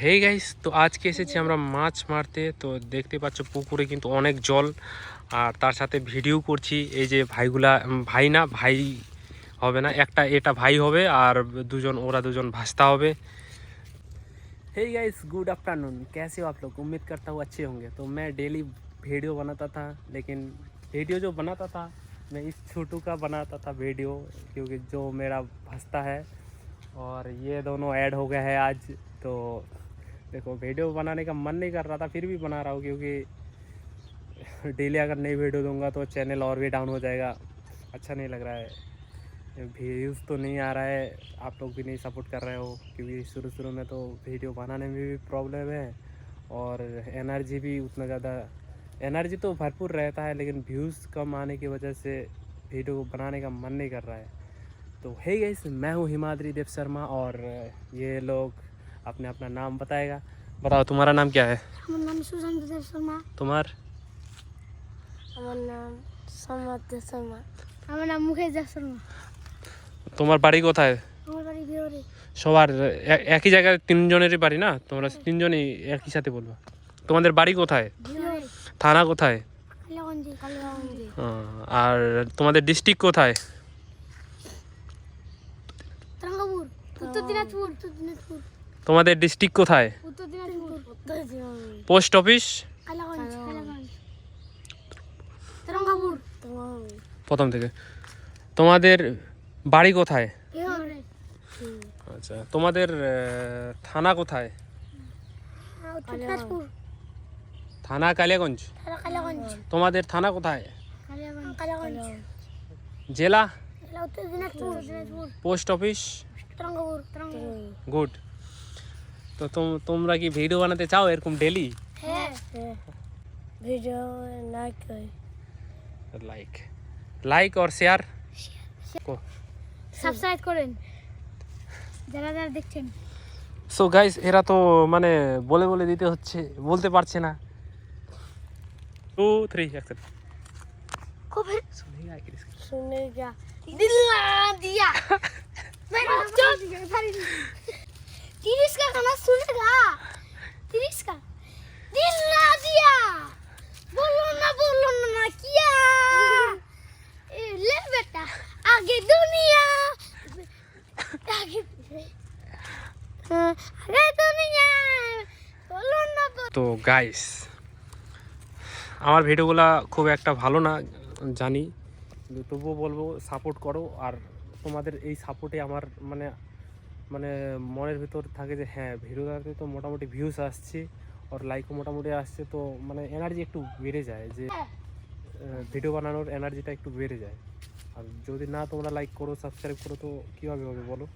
Hey guys, তো আজকে এসেছি আমরা মাছ মারতে। তো দেখতে পাচ্ছ পুকুরে কিন্তু অনেক জল, আর তার সাথে ভিডিও করছি। এই যে ভাইগুলা, ভাই না ভাই হবে না, এটা ভাই হবে আর ওরা দুজন ভাস্তা হবে। Hey guys, good afternoon. कैसे हो आप लोग? उम्मीद करता हूँ अच्छे होंगे। तो मैं डेली वीडियो बनाता था, लेकिन वीडियो जो बनाता था मैं इस छोटू का बनाता था वीडियो, क्योंकि जो मेरा भास्ता है और ये दोनों ऐड हो गए हैं आज। तो देखो, वीडियो बनाने का मन नहीं कर रहा था, फिर भी बना रहा हूँ, क्योंकि डेली अगर नई वीडियो दूंगा तो चैनल और भी डाउन हो जाएगा। अच्छा नहीं लग रहा है, व्यूज़ तो नहीं आ रहा है, आप लोग भी नहीं सपोर्ट कर रहे हो, क्योंकि शुरू में तो वीडियो बनाने में भी प्रॉब्लम है और एनर्जी भी उतना ज़्यादा, एनर्जी तो भरपूर रहता है, लेकिन व्यूज़ कम आने की वजह से वीडियो बनाने का मन नहीं कर रहा है। तो हे गाइस, मैं हूँ हिमाद्री देव शर्मा और ये लोग अपने अपना नाम बताएगा। बताओ, तुम्हारा नाम क्या है? আমার নাম সুশান্ত দেব শর্মা। তোমার? আমার নাম সম্রাট দেব শর্মা। আমার নাম মুকেশ দেব শর্মা। তোমার বাড়ি কোথায়? আমার বাড়ি বিহারে। সবার একই জায়গায় তিনজনেরই বাড়ি না? তোমরা তিনজনই একই সাথে বলবা। তোমাদের বাড়ি কোথায়? বিহারে। থানা কোথায়? কালিয়াগঞ্জে। আর তোমাদের ডিস্ট্রিক্ট কোথায়? তরঙ্গপুর। উত্তর দিনাজপুর। তোমাদের ডিস্ট্রিক্ট কোথায়? উত্তর দিনাজপুর। Post office? কালিয়াগঞ্জ। তরঙ্গপুর। প্রথম থেকে। তোমাদের বাড়ি কোথায়? বিহারে। আচ্ছা, তোমাদের থানা কোথায়? উত্তর দিনাজপুর। থানা কালিয়াগঞ্জ। কালিয়াগঞ্জ। তোমাদের থানা কোথায়? কালিয়াগঞ্জ। জেলা? উত্তর Dinajpur. Post office? Tarangapur. Good. তো তোমরা কি ভিডিও বানাতে চাও এরকম ডেলি? হ্যাঁ। ভিডিও লাইক और शेयर সাবস্ক্রাইব করেন যারা যারা দেখছেন। সো গাইস, এরা তো মানে বলে দিতে হচ্ছে, বলতে পারছে না। 2 3 অ্যাকশন। কবে सुनेगा कि सुनेगा दिल ना दिया मैं चल 30 का गाना सुनेगा। 30 का दिल ना दिया बोलो ना किया ले बेटा आगे दुनिया आगे दुनिया बोलो ना। তো গাইস, আমার ভিডিওগুলো খুব একটা ভালো না জানি, কিন্তু তবুও বলবো সাপোর্ট করো। আর তোমাদের এই সাপোর্টে আমার মানে মানে মনের ভিতর থাকে যে হ্যাঁ, ভিডিওটাতে তো মোটামুটি ভিউজ আসছে আর লাইকও মোটামুটি আসছে, তো মানে এনার্জি একটু বেড়ে যায়, যে ভিডিও বানানোর এনার্জিটা একটু বেড়ে যায়। আর যদি না তোমরা লাইক করো, সাবস্ক্রাইব করো, তো কীভাবে হবে বলো?